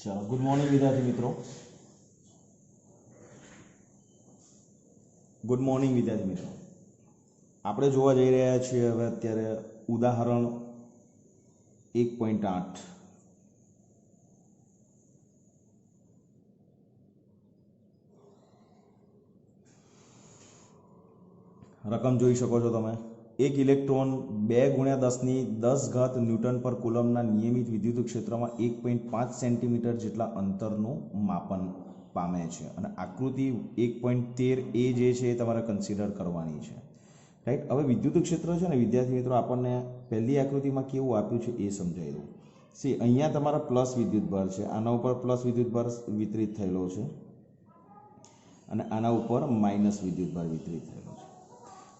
चलो good morning विद्यार्थी मित्रों। गुड मॉर्निंग विद्यार्थी मित्रों। આપણે જોવા જઈ રહ્યા છીએ હવે અત્યારે ઉદાહરણ 1.8 રકમ જોઈ શકો છો તમે। એક ઇલેક્ટ્રોન 2 × 10⁻10 ન્યૂટન પર કુલમના નિયમિત વિદ્યુત ક્ષેત્રમાં 1.5 સેન્ટીમીટર જેટલા અંતરનું માપન પામે છે અને આકૃતિ 1.13 એ જે છે એ તમારે કન્સિડર કરવાની છે, રાઈટ। હવે વિદ્યુત ક્ષેત્ર છે ને વિદ્યાર્થી મિત્રો, આપણને પહેલી આકૃતિમાં કેવું આપ્યું છે એ સમજાવી દઉં। સી અહીંયા તમારા પ્લસ વિદ્યુતભાર છે, આના ઉપર પ્લસ વિદ્યુતભાર વિતરિત થયેલો છે અને આના ઉપર માઇનસ વિદ્યુતભાર વિતરિત થયેલો છે।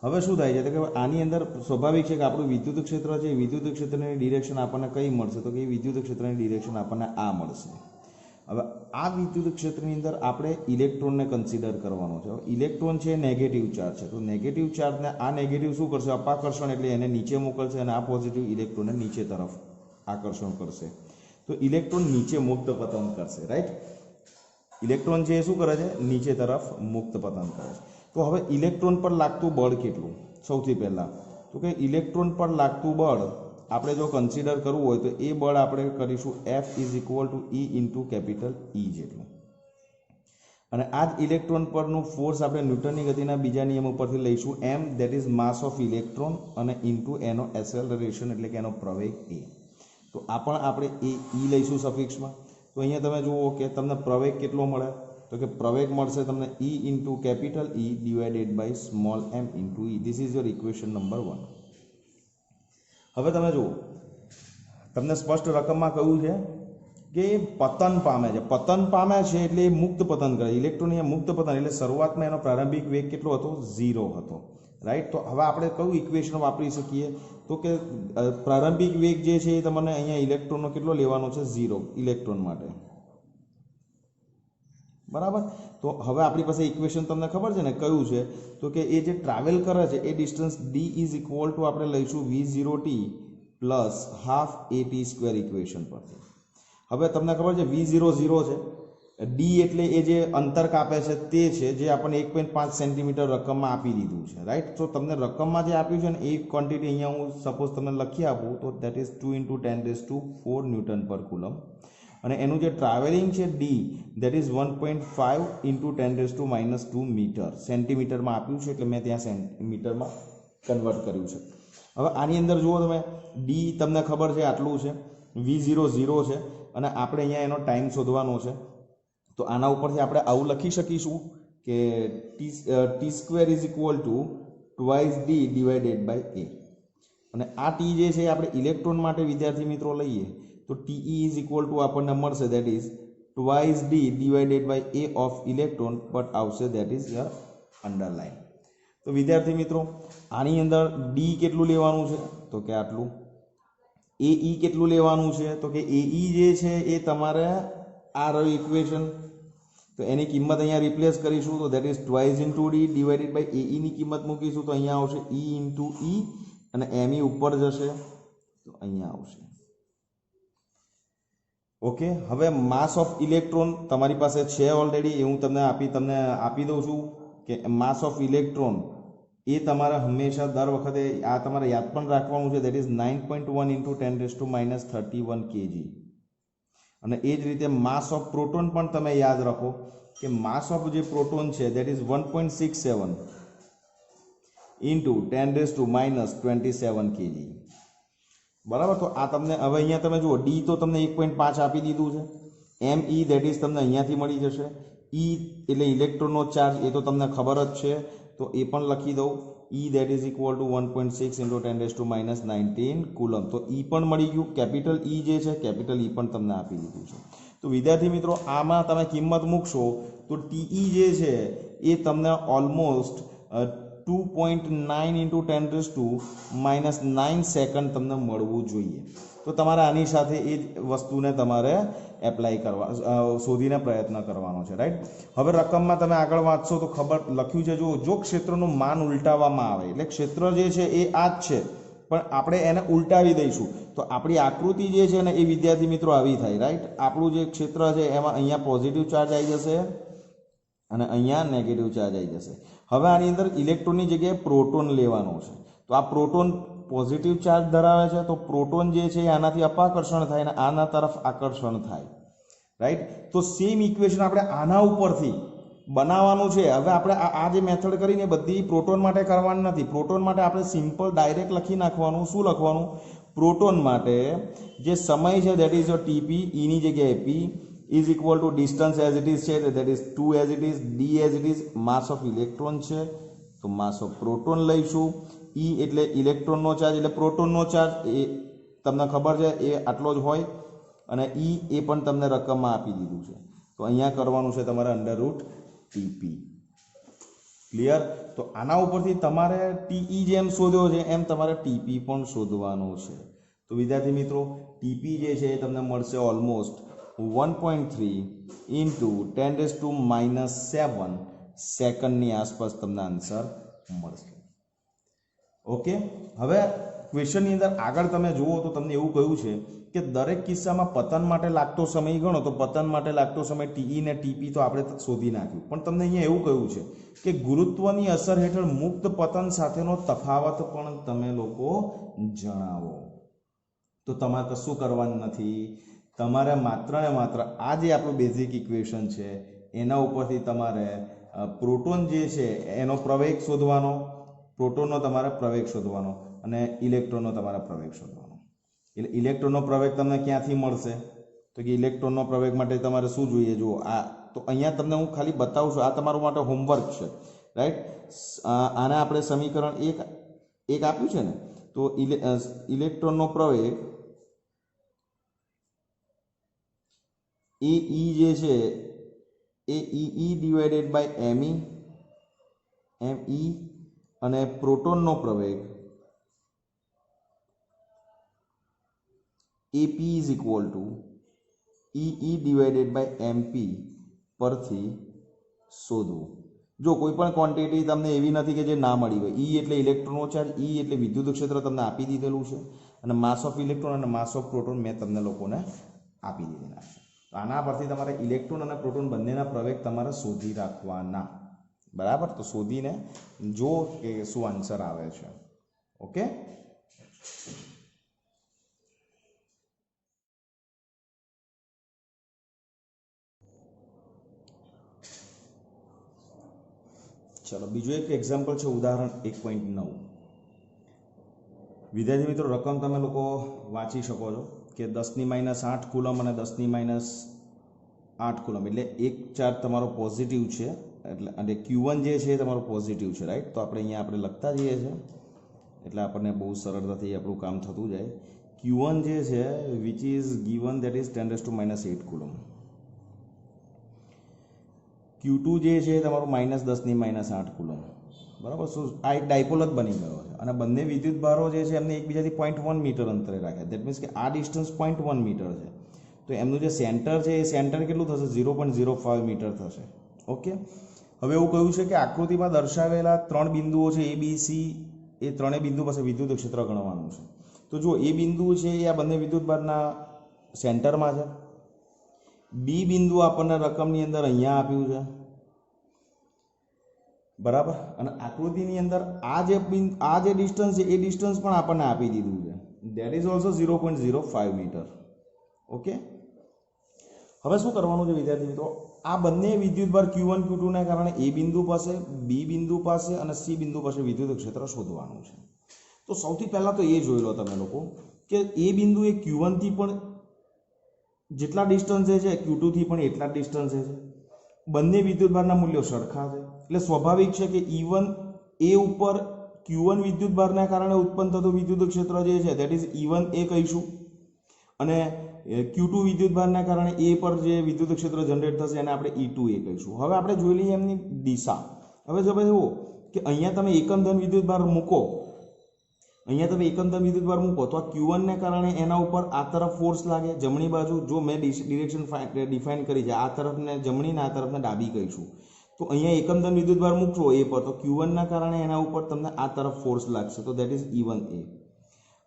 હવે શું થાય છે તો કે આની અંદર સ્વાભાવિક છે કે આપણું વિદ્યુત ક્ષેત્ર છે, વિદ્યુત ક્ષેત્રની ડિરેક્શન આપણને કઈ મળશે તો કે વિદ્યુત ક્ષેત્રની ડિરેક્શન આપણને આ મળશે। હવે આ વિદ્યુત ક્ષેત્રની અંદર આપણે ઇલેક્ટ્રોનને કન્સિડર કરવાનો છે। ઇલેક્ટ્રોન છે નેગેટિવ ચાર્જ છે, તો નેગેટિવ ચાર્જને આ નેગેટિવ શું કરશે, અપાકર્ષણ એટલે એને નીચે મોકલશે અને આ પોઝિટિવ ઇલેક્ટ્રોનને નીચે તરફ આકર્ષણ કરશે, તો ઇલેક્ટ્રોન નીચે મુક્ત પતન કરશે, રાઈટ। ઇલેક્ટ્રોન છે એ શું કરે છે, નીચે તરફ મુક્ત પતન કરે છે। તો હવે ઇલેક્ટ્રોન પર લાગતું બળ કેટલું, સૌથી પહેલાં તો કે ઇલેક્ટ્રોન પર લાગતું બળ આપણે જો કન્સિડર કરવું હોય તો એ બળ આપણે કરીશું F = E × કેપિટલ E જેટલું, અને આ જ ઇલેક્ટ્રોન પરનું ફોર્સ આપણે ન્યૂટનની ગતિના બીજા નિયમ ઉપરથી લઈશું m, that is mass of electron, અને ઇન્ટુ એનો એસેલરેશન એટલે કે એનો પ્રવેગ a। તો આ પણ આપણે એ E લઈશું સફિક્સમાં। તો અહીંયા તમે જુઓ કે તમને પ્રવેગ કેટલો મળે તો કે પ્રવેગ મળશે તમને E × capital E / small m × E। This is your equation number 1। હવે તમે જુઓ, તમને સ્પષ્ટ રકમમાં કહ્યું છે કે પતન પામે છે, પતન પામે છે એટલે એ મુક્ત પતન કરે, ઇલેક્ટ્રોન એ મુક્ત પતન એટલે શરૂઆતમાં એનો પ્રારંભિક વેગ કેટલો હતો, 0 હતો, રાઈટ। તો હવે આપણે કયું ઇક્વેશન વાપરી શકીએ તો કે પ્રારંભિક વેગ જે છે એ તમને અહીંયા ઇલેક્ટ્રોનનો કેટલો લેવાનો છે, 0 ઇલેક્ટ્રોન માટે, બરાબર। તો હવે આપણી પાસે ઇક્વેશન તમને ખબર છે ને કયું છે તો કે એ જે ટ્રાવેલ કરે છે એ ડિસ્ટન્સ d = આપણે લઈશું v0t + ½ at² ઇક્વેશન પરથી। હવે તમને ખબર છે v0 0 છે, d એટલે એ જે અંતર કાપે છે તે છે જે આપણને 1.5 સેન્ટીમીટર રકમમાં આપી દીધું છે, રાઈટ। તો તમને રકમમાં જે આપ્યું છે ને એ ક્વોન્ટિટી અહીંયા હું સપોઝ તમને લખી આપું તો દેટ ઇઝ 2 × 10⁴ ન્યૂટન પર કુલમ, અને એનું જે ટ્રાવેલિંગ છે d દેટ ઇઝ 1.5 × 10⁻² મીટર, સેન્ટીમીટરમાં આપ્યું છે એટલે મેં ત્યાં સેન્ટીમીટરમાં કન્વર્ટ કર્યું છે। હવે આની અંદર જુઓ તમે, d તમને ખબર છે આટલું છે, v0 0 છે, અને આપણે અહીંયા એનો ટાઈમ શોધવાનો છે, તો આના ઉપરથી આપણે આવું લખી શકીશું કે t² = 2d / a, અને આ t જે છે આપણે ઇલેક્ટ્રોન માટે વિદ્યાર્થી મિત્રો લઈએ તો te = આપણને મળશે that is 2d / a of electron, but આવશે દેટ ઇઝ યર અંડરલાઇન। તો વિદ્યાર્થી મિત્રો આની અંદર d કેટલું લેવાનું છે તો કે આટલું, ae કેટલું લેવાનું છે તો કે ae જે છે એ તમારે આ રહ્યું ઇક્વેશન, તો એની કિંમત અહીંયા રિપ્લેસ કરીશું તો દેટ ઇઝ 2 × d / ae ની કિંમત મૂકીશું તો અહીંયા આવશે e × e, અને me ઉપર જશે તો અહીંયા આવશે, ઓકે। હવે માસ ઓફ ઇલેક્ટ્રોન તમારી પાસે છે ઓલરેડી, એ હું તમને આપી દઉં છું કે માસ ઓફ ઇલેક્ટ્રોન એ તમારે હંમેશા દર વખતે આ તમારે યાદ પણ રાખવાનું છે, દેટ ઇઝ 9.1 × 10⁻31 kg, અને એ જ રીતે માસ ઓફ પ્રોટોન પણ તમે યાદ રાખો કે માસ ઓફ જે પ્રોટોન છે દેટ ઇઝ 1.67 × 10⁻27 kg, બરાબર। તો આ તમને હવે અહીંયા તમે જુઓ d તો તમને 1.5 આપી દીધું છે, me દેટ ઇઝ તમને અહીંયાથી મળી જશે, e એટલે ઇલેક્ટ્રોનનો ચાર્જ એ તો તમને ખબર જ છે તો એ પણ લખી દઉં, e દેટ ઇઝ = 1.6 × 10⁻19 કુલમ, તો e પણ મળી ગયું, કેપિટલ E જે છે કેપિટલ E પણ તમને આપી દીધું છે। તો વિદ્યાર્થી મિત્રો આમાં તમે કિંમત મૂકશો તો te જે છે એ તમને ઓલમોસ્ટ 2.9 × 10⁻9 સેકન્ડ તમને મળવું જોઈએ। તો તમારે આની સાથે એ જ વસ્તુને તમારે એપ્લાય કરવા શોધીને પ્રયત્ન કરવાનો છે, રાઈટ। હવે રકમમાં તમે આગળ વાંચશો તો ખબર લખ્યું છે જો ક્ષેત્રનું માન ઉલટાવવામાં આવે એટલે ક્ષેત્ર જે છે એ આ જ છે, પણ આપણે એને ઉલટાવી દઈશું તો આપણી આકૃતિ જે છે ને એ વિદ્યાર્થી મિત્રો આવી થાય, રાઈટ. આપણું જે ક્ષેત્ર છે એમાં અહીંયા પોઝિટિવ ચાર્જ આવી જશે અને અહીંયા નેગેટિવ ચાર્જ આવી જશે. હવે આની અંદર ઇલેક્ટ્રોનની જગ્યાએ પ્રોટોન લેવાનો છે. તો આ પ્રોટોન પોઝિટિવ ચાર્જ ધરાવે છે, તો પ્રોટોન જે છે આનાથી અપાકર્ષણ થાય અને આના તરફ આકર્ષણ થાય, રાઈટ. તો સેમ ઇક્વેશન આપણે આના ઉપરથી બનાવવાનું છે. હવે આપણે આ જે મેથડ કરીને બધી પ્રોટોન માટે કરવાની નથી. પ્રોટોન માટે આપણે સિમ્પલ ડાયરેક્ટ લખી નાખવાનું. શું લખવાનું? પ્રોટોન માટે જે સમય છે દેટ ઇઝ યોર ટીપી, ઈની જગ્યાએ P is equal to distance as it is છે that is 2 as it is, D as it is, mass of electron છે તો માસ ઓફ પ્રોટોન લઈશું. ઈ એટલે ઇલેક્ટ્રોનનો ચાર્જ એટલે પ્રોટોનનો ચાર્જ, એ તમને ખબર છે એ આટલો જ હોય, અને ઈ એ પણ તમને રકમમાં આપી દીધું છે. તો અહીંયા કરવાનું છે તમારે અંડર રૂટ ટીપી. ક્લિયર? તો આના ઉપરથી તમારે ટીઈ જેમ શોધ્યો છે એમ તમારે ટીપી પણ શોધવાનો છે. તો વિદ્યાર્થી મિત્રો ટીપી જે છે એ તમને મળશે ઓલમોસ્ટ 1.3 ઇન્ટુ 10⁻⁻7 સેકન્ડની આસપાસ તમને આન્સર મળશે. ઓકે. હવે ક્વેશ્ચનની અંદર આગળ તમે જુઓ તો તમને એવું કહ્યું છે કે દરેક કિસ્સામાં પતન માટે લાગતો સમય ગણો. તો પતન માટે લાગતો સમય ટીઈ ને ટીપી તો આપણે શોધી નાખ્યું, પણ તમને અહીંયા એવું કહ્યું છે કે ગુરુત્વની અસર હેઠળ મુક્ત પતન સાથેનો તફાવત પણ તમે લોકો જણાવો. તો તમારે કશું કરવાનું નથી. તમારે માત્ર ને માત્ર આ જે આપણું બેઝિક ઇક્વેશન છે એના ઉપરથી તમારે પ્રોટોન જે છે એનો પ્રવેગ શોધવાનો, પ્રોટોનનો તમારે પ્રવેગ શોધવાનો અને ઇલેક્ટ્રોનનો તમારે પ્રવેગ શોધવાનો. એટલે ઇલેક્ટ્રોનનો પ્રવેગ તમને ક્યાંથી મળશે? તો કે ઇલેક્ટ્રોનનો પ્રવેગ માટે તમારે શું જોઈએ? જુઓ આ તો અહીંયા તમને હું ખાલી બતાવું છું, આ તમારું માટે હોમવર્ક છે, રાઈટ. આને આપણે સમીકરણ એક આપ્યું છે ને, તો ઇલેક્ટ્રોનનો પ્રવેગ એ ઈ જે છે એ ઈ ડિવાઇડેડ બાય એમઈ અને પ્રોટોનનો પ્રવેગ A P is equal to E divided by M P પરથી શોધવું. જો કોઈ પણ ક્વોન્ટિટી તમને એવી નથી કે જે ના મળી હોય. ઈ એટલે ઇલેક્ટ્રોનનો ચાર્જ, ઈ એટલે વિદ્યુત ક્ષેત્ર તમને આપી દીધેલું છે, અને માસ ઓફ ઇલેક્ટ્રોન અને માસ ઓફ પ્રોટોન મેં તમને લોકોને આપી દીધેલા છે. તો આના પરથી તમારે ઇલેક્ટ્રોન અને પ્રોટોન બંનેના પ્રવેગ તમારે શોધી રાખવાના, બરાબર. તો શોધીને જો કે શું આન્સર આવે છે. ઓકે. ચલો બીજું એક એક્ઝામ્પલ છે, ઉદાહરણ 1.9. વિદ્યાર્થી મિત્રો રકમ તમે લોકો વાંચી શકો છો કે 10⁻8 કુલમ અને 10⁻8 કુલમ એટલે એક ચાર્જ તમારો પોઝિટિવ છે, એટલે Q1 જે છે તમારો પોઝિટિવ છે, રાઈટ. તો અહીંયા આપણે લખતા જઈએ છીએ એટલે આપણને બહુ સરળતાથી આપણું કામ થતું જાય. Q1 જે છે which is given that is 10⁻8 coulomb. Q2 જે છે તમારું -10⁻8 કુલમ, બરાબર. શું આ એક ડાયપોલ જ બની ગયો છે અને બંને વિદ્યુત ભારો જે છે એમને એકબીજાથી 0.1 મીટર અંતરે રાખ્યા. દેટ મીન્સ કે આ ડિસ્ટન્સ 0.1 મીટર છે. તો એમનું જે સેન્ટર છે એ સેન્ટર કેટલું થશે? 0.05 મીટર થશે. ઓકે. હવે એવું કહ્યું છે કે આકૃતિમાં દર્શાવેલા 3 બિંદુઓ છે A B C, એ ત્રણેય બિંદુ પાસે વિદ્યુત ક્ષેત્ર ગણવાનું છે. તો જો એ બિંદુ છે એ આ બંને વિદ્યુત ભારના સેન્ટરમાં છે. બી બિંદુ આપણને રકમની અંદર અહીંયા આપ્યું છે, બરાબર. અને આકૃતિની અંદર આ જે ડિસ્ટન્સ છે એ ડિસ્ટન્સ પણ આપણને આપી દીધું છે, that is also 0.05 meter. Okay. હવે શું કરવાનું છે વિદ્યાર્થી મિત્રો? આ બંને વિદ્યુતભાર Q1 Q2 ને કારણે એ બિંદુ પાસે, બી બિંદુ પાસે અને સી બિંદુ પાસે વિદ્યુત ક્ષેત્ર શોધવાનું છે. તો સૌથી પહેલા તો એ જોઈ લો તમે લોકો કે એ બિંદુ એ Q1 થી પણ જેટલા ડિસ્ટન્સે છે, Q2 થી પણ એટલા જ ડિસ્ટન્સે છે. બંને વિદ્યુતભારના મૂલ્યો સરખા છે, એટલે સ્વાભાવિક છે કે E1 એ ઉપર Q1 વિદ્યુતભારના કારણે ઉત્પન્ન થતું વિદ્યુત ક્ષેત્ર જે છે ધેટ ઇઝ E1 એ કહીશું, અને Q2 વિદ્યુતભારના કારણે એ પર જે વિદ્યુત ક્ષેત્ર જનરેટ થશે એને આપણે E2 એ કહીશું. હવે આપણે જોઈ લઈએ એમની દિશા. હવે જો ભાઈ જુઓ કે અહીંયા તમે એકમ ધન વિદ્યુતભાર મૂકો, તો આ Q1 ને કારણે એના ઉપર આ તરફ ફોર્સ લાગે, જમણી બાજુ. જો મેં ડિરેક્શન ડિફાઇન કરી છે, આ તરફને જમણી ને આ તરફને ડાબી કહીશું. તો અહીંયા એકમ ધન વિદ્યુતભાર મૂકશો એ પર, તો Q1 ના કારણે એના ઉપર તમને આ તરફ ફોર્સ લાગશે, તો ધેટ ઇઝ E1A.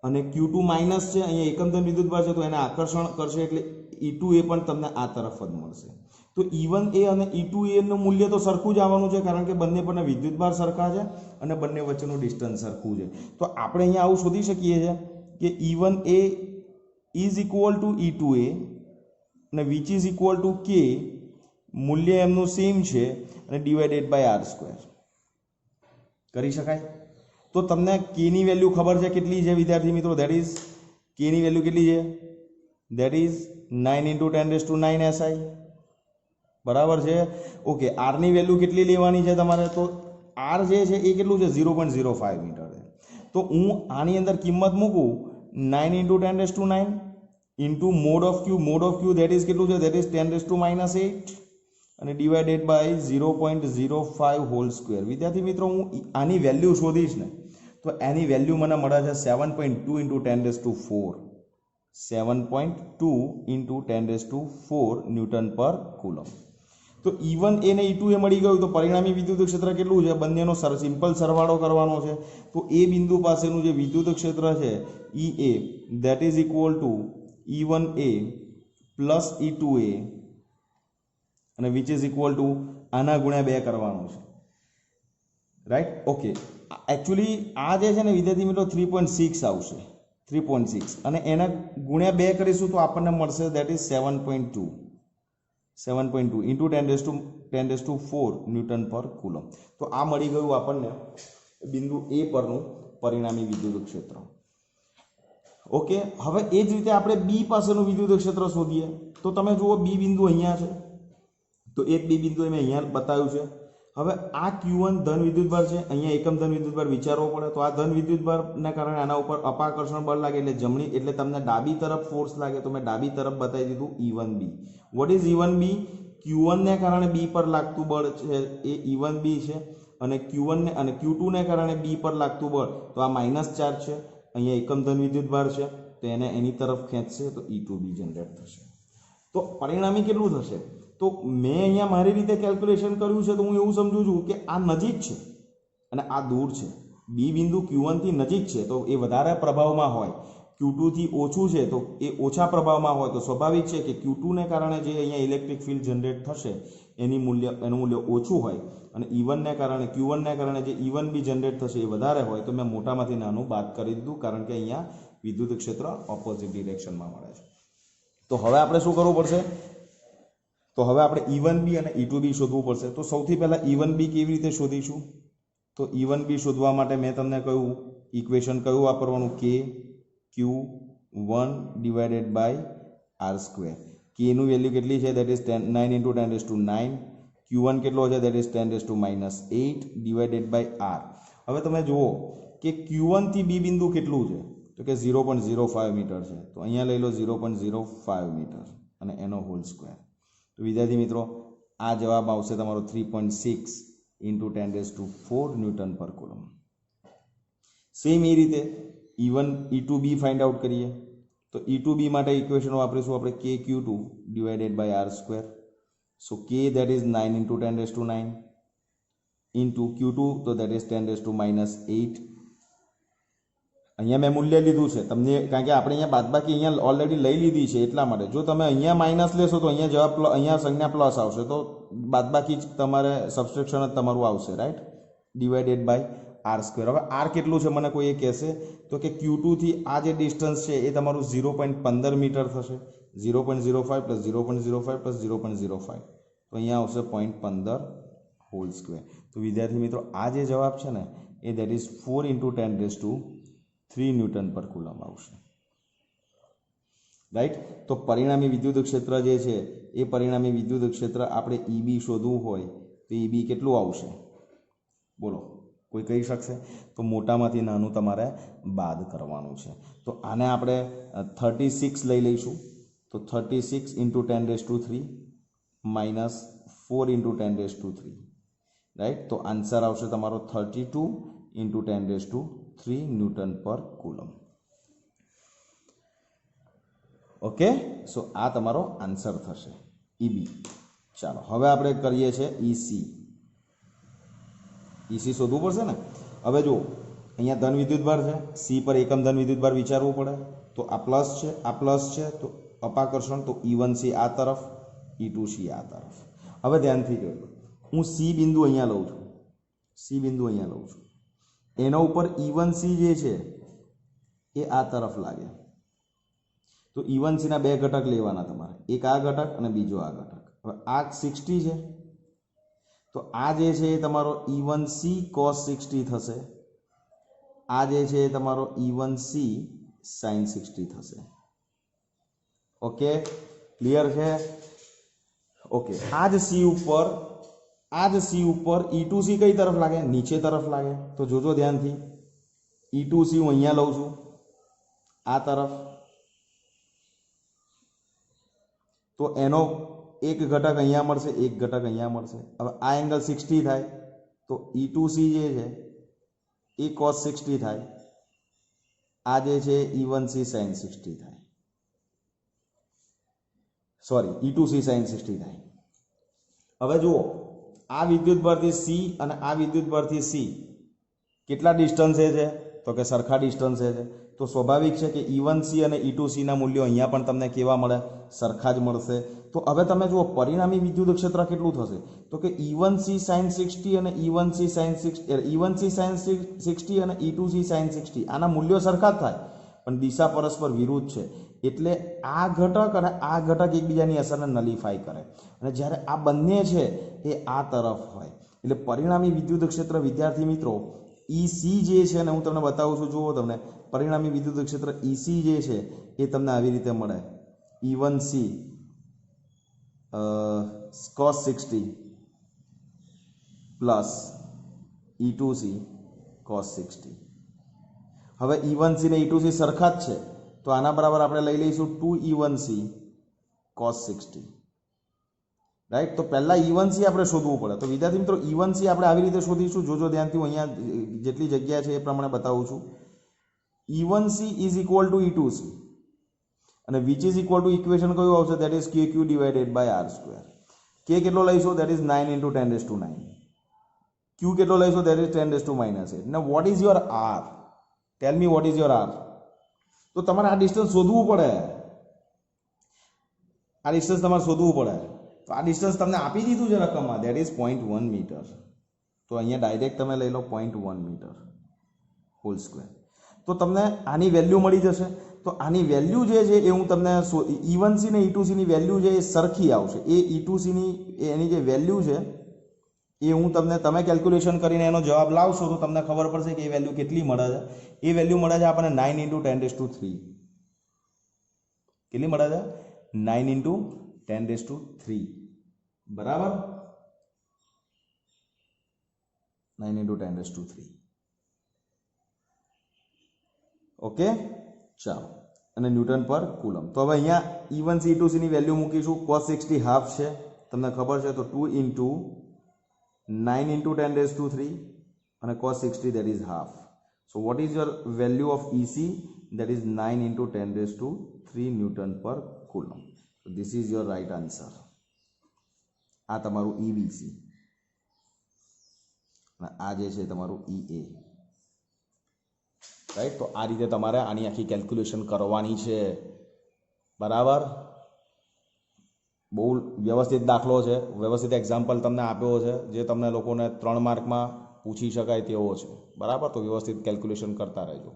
અને Q2 માઇનસ છે, અહીંયા એકમ ધન વિદ્યુતભાર છે તો એને આકર્ષણ કરશે એટલે E2A પણ તમને આ તરફ જ મળશે. તો E1A અને E2A નું મૂલ્ય તો સરખું જ આવવાનું છે, કારણ કે બંને પરના વિદ્યુતભાર સરખા છે અને બંને વચ્ચેનું ડિસ્ટન્સ સરખું છે. તો આપણે અહીંયા આવું શોધી શકીએ છીએ કે E1A is equal two E2A અને which is equal two K, મૂલ્ય એમનું સેમ છે અને ડિવાઇડેડ બાય R². કરી શકાય. તો તમને K ની વેલ્યુ ખબર છે કેટલી છે વિદ્યાર્થી મિત્રો? ધેટ ઇઝ K ની વેલ્યુ કેટલી છે? That is 9 × 10⁹ SI. બરાબર છે. ઓકે, R ની વેલ્યુ કેટલી લેવાની છે તમારે? તો R જે છે એ કેટલું છે? 0.05 મીટર છે. તો હું આની અંદર કિંમત મૂકું 9 × 10⁹ into mode of Q that is કેટલું છે? ધેટ ઇઝ 10⁻8 અને ડિવાઇડેડ બાય 0.05 હોલ સ્ક્વેર. વિદ્યાર્થી મિત્રો, હું આની વેલ્યુ શોધીશ ને તો એની વેલ્યુ મને મળે છે 7.2 × 10⁴. 7.2 × 10⁴ ન્યૂટન પર કુલમ. તો E1A ને E2A મળી ગયું. તો પરિણામી વિદ્યુત ક્ષેત્ર કેટલું છે? બંનેનો સિમ્પલ સરવાળો કરવાનો છે. તો એ બિંદુ પાસેનું જે વિદ્યુત ક્ષેત્ર છે EA that is equal two E1A plus E2A અને વિચ ઇઝ ઇક્વલ ટુ આના ગુણ્યા 2 કરવાનું છે. રાઈટ? ઓકે, એકચ્યુઅલી આ જે છે ને વિદ્યાર્થી મિત્રો 3.6 આવશે. 3.6 અને એના ગુણ્યા 2 કરીશું તો આપણને મળશે ધેટ ઇઝ 7.2 ઇન્ટુ 10⁴ ન્યૂટન પર કુલમ. તો આ મળી ગયું આપણને બિંદુ A પરનું પરિણામી વિદ્યુત ક્ષેત્ર. ઓકે, હવે એ જ રીતે આપણે B પાસેનું વિદ્યુત ક્ષેત્ર શોધીએ. તો તમે જુઓ B બિંદુ અહીંયા છે, તો એક B બિંદુ મેં અહીંયા બતાવ્યું છે. હવે આ Q1 ધન વિદ્યુતભાર છે, અહીંયા એકમ ધન વિદ્યુતભાર વિચારવો પડે. તો આ ધન વિદ્યુતભારના કારણે આના ઉપર અપાકર્ષણ બળ લાગે એટલે તમને ડાબી તરફ ફોર્સ લાગે. તો મેં ડાબી તરફ બતાવી દીધું E1B. What is E1B? Q1 ને કારણે B પર લાગતું બળ છે એ E1B છે અને Q1 ને અને Q2 ને કારણે B પર લાગતું બળ તો આ માઇનસ ચાર્જ છે. અહીંયા એકમ ધન વિદ્યુતભાર છે તો એને એની તરફ ખેંચશે તો E2B જનરેટ થશે. તો પરિણામી કેટલું થશે? તો મેં અહીંયા મારી રીતે કેલ્ક્યુલેશન કર્યું છે. તો હું એવું સમજુ છું કે આ નજીક છે અને આ દૂર છે. B બિંદુ Q1 થી નજીક છે તો એ વધારે પ્રભાવમાં હોય, Q2 થી ઓછું છે તો એ ઓછા પ્રભાવમાં હોય. તો સ્વાભાવિક છે કે Q2 ને કારણે જે અહીંયા ઇલેક્ટ્રિક ફિલ્ડ જનરેટ થશે એનું મૂલ્ય ઓછું હોય અને Q1 ને કારણે જે E1B જનરેટ થશે એ વધારે હોય. તો મેં મોટામાંથી નાનું બાદ કરી દીધું, કારણ કે અહીંયા વિદ્યુત ક્ષેત્ર ઓપોઝિટ ડિરેક્શનમાં મળે છે. તો હવે આપણે શું કરવું પડશે? તો હવે આપણે E1B અને E2B શોધવું પડશે. તો સૌથી પહેલા E1B કેવી રીતે શોધીશું? તો E1B શોધવા માટે મેં તમને કહ્યું ઇક્વેશન કયું વાપરવાનું? K Q1 divided by R². K નું વેલ્યુ કેટલી છે? That is 9 × 10⁹. Q1 કેટલો છે? That is 10⁻8 divided by R. હવે તમે જુઓ કે Q1 થી B બિંદુ કેટલું છે? તો કે 0.05 મીટર છે. તો અહીંયા લઈ લો 0.05 મીટર અને એનો હોલ સ્ક્વેર. તો વિદ્યાર્થી મિત્રો, આ જવાબ આવશે તમારો 3.6 × 10⁴ ન્યૂટન પર કુલમ. સેમ એ રીતે E2B ફાઇન્ડ આઉટ કરીએ. તો E2B માટે ઇક્વેશન વાપરીશું આપણે KQ2 divided by R². So K that is 9 × 10⁹ into Q2 તો ધેટ ઇઝ 10⁻8. અહીંયા મેં મૂલ્ય લીધું છે તમને, કારણ કે આપણે અહીંયા બાદબાકી અહીંયા ઓલરેડી લઈ લીધી છે એટલા માટે. જો તમે અહીંયા માઇનસ લેશો તો અહીંયા જવાબ અહીંયા સંજ્ઞા પ્લસ આવશે, તો બાદબાકી તમારે સબસ્ટ્રેક્શન જ તમારું આવશે. રાઈટ? Divided by R². હવે R કેટલું છે મને કોઈ એ કહેશે? તો કે Q2 થી આ જે ડિસ્ટન્સ છે એ તમારું 0.15 મીટર થશે. 0.05 પ્લસ 0.05 પ્લસ 0.05 તો અહીંયા આવશે 0.15 હોલ સ્ક્વેર. તો વિદ્યાર્થી મિત્રો, આ જે જવાબ છે ને એ ધેટ ઇઝ 4 × 10⁵ ન્યૂટન પર કુલમ આવશે. રાઈટ? તો પરિણામી વિદ્યુત ક્ષેત્ર જે છે એ પરિણામી વિદ્યુત ક્ષેત્ર આપણે EB શોધવું હોય તો EB કેટલું આવશે? બોલો, કોઈ કહી શકશે? તો મોટામાંથી નાનું તમારે બાદ કરવાનું છે. તો આને આપણે 36 લઈ લઈશું. તો 36 × 10⁵ માઇનસ 4 × 10⁵. રાઈટ? તો આન્સર આવશે તમારો 32 × 10⁵ ન્યૂટન પર કુલમ. ઓકે, સો આ તમારો આન્સર થશે EB. ચાલો હવે આપણે કરીએ છીએ EC. EC શોધવું પડશે ને. હવે જો અહીંયા ધન વિદ્યુતભાર છે, સી પર એકમ ધન વિદ્યુતભાર વિચારવું પડે, તો આ પ્લસ છે તો અપાકર્ષણ, તો E1C આ તરફ, E2C આ તરફ. હવે ધ્યાનથી જોજો, હું સી બિંદુ અહીંયા લઉં છું, એના ઉપર E1C જે છે એ આ તરફ લાગે, તો E1C ના બે ઘટક લેવાના તમારે, એક આ ઘટક અને બીજો આ ઘટક. હવે આ 60 છે, તો આ જે છે એ તમારો E1C cos 60 થશે, આ જે છે એ તમારો E1C sin 60 થશે. ઓકે, ક્લિયર છે? ઓકે, આ જ સી ઉપર E2C કઈ તરફ લાગે? નીચે તરફ લાગે. તો જોજો ધ્યાનથી, E2C હું અહીંયા લઉં છું આ તરફ, તો એનો એક ઘટક અહીંયા મળશે, એક ઘટક અહીંયા મળશે. હવે આ એંગલ 60 થાય, તો E2C જે છે એ cos 60 થાય, આ જે છે E1C sin 60 થાય, સોરી E2C sin 60 થાય. હવે જુઓ, આ વિદ્યુતભારથી સી અને આ વિદ્યુતભારથી સી કેટલા ડિસ્ટન્સે છે? તો કે સરખા ડિસ્ટન્સે છે. તો સ્વાભાવિક છે કે E1C અને E2C ના મૂલ્યો અહીંયા પણ તમને કેવા મળે? સરખા જ મળશે. તો હવે તમે જુઓ પરિણામી વિદ્યુત ક્ષેત્ર કેટલું થશે? તો કે E1C sin 60 અને E1C sin 60 અને E2C sin 60 આના મૂલ્યો સરખા જ થાય, પણ દિશા પરસ્પર વિરુદ્ધ છે. એટલે આ ઘટક અને આ ઘટક એકબીજાની અસરને નલિફાય કરે, અને જ્યારે આ બંને છે એ આ તરફ હોય, એટલે પરિણામી વિદ્યુત ક્ષેત્ર વિદ્યાર્થી મિત્રો EC જે છે ને, હું તમને બતાવું છું, જુઓ તમને પરિણામી વિદ્યુત ક્ષેત્ર EC જે છે એ તમને આવી રીતે મળે, E1C cos 60 plus E2C cos 60. હવે E1C ને E2C સરખા જ છે, તો આના બરાબર આપણે લઈ લઈશું 2E1C cos 60. રાઈટ? તો પહેલા E1C આપણે શોધવું પડે. તો વિદ્યાર્થી મિત્રો E1C આપણે આવી રીતે શોધીશું. જોજો ધ્યાનથી, હું અહીંયા જેટલી જગ્યા છે એ પ્રમાણે બતાવું છું. E1C is equal to E2C, અને which is equal to equation કયું આવશે? That is KQ divided by R². K કેટલો લઈશું? That is 9 × 10⁻⁹. Q કેટલો લઈશું? That is 10⁻⁻8. now what is your R? tell me what is your R? તો તમારે આ ડિસ્ટન્સ શોધવું પડે, તો આ ડિસ્ટન્સ તમને આપી દીધું છે રકમમાં, દેટ ઇઝ 0.1 મીટર. તો અહીંયા ડાયરેક્ટ તમે લઈ લો 0.1 મીટર હોલ સ્ક્વેર. તો તમને આની વેલ્યુ મળી જશે. તો આની વેલ્યુ જે છે એ હું તમને E1C ને E2C ની વેલ્યુ છે એ સરખી આવશે. એ E2C ની એની જે વેલ્યુ છે એ હું તમને, તમે કેલ્ક્યુલેશન કરીને એનો જવાબ લાવશો તો તમને ખબર પડશે કે એ વેલ્યુ કેટલી મળે છે. એ વેલ્યુ મળે છે આપણને 9 × 10⁻3. કેટલી મળે છે? 9 × 10⁻3. બરાબર? 9 × 10⁻3. ઓકે, ચાલો. અને ન્યૂટન પર કુલમ. તો હવે અહીંયા E1C E2C ની વેલ્યુ મૂકીશું. cos 60 હાફ છે, તમને ખબર છે, તો 2 × 9 × 10⁻3 અને cos 60 that is half. So what is your value of EC? That is 9 × 10⁻3 Newton per coulomb. So this is your right answer. આ તમારું EBC અને આ જે છે તમારું EA. રાઈટ? તો આ રીતે તમારે આની આખી કેલ્ક્યુલેશન કરવાની છે. બરાબર? બહુ વ્યવસ્થિત દાખલો છે, વ્યવસ્થિત એક્ઝામ્પલ તમને આપ્યો છે, જે તમને લોકોને 3 માર્કમાં પૂછી શકાય તેવો છે. બરાબર? તો વ્યવસ્થિત કેલ્ક્યુલેશન કરતા રહેજો.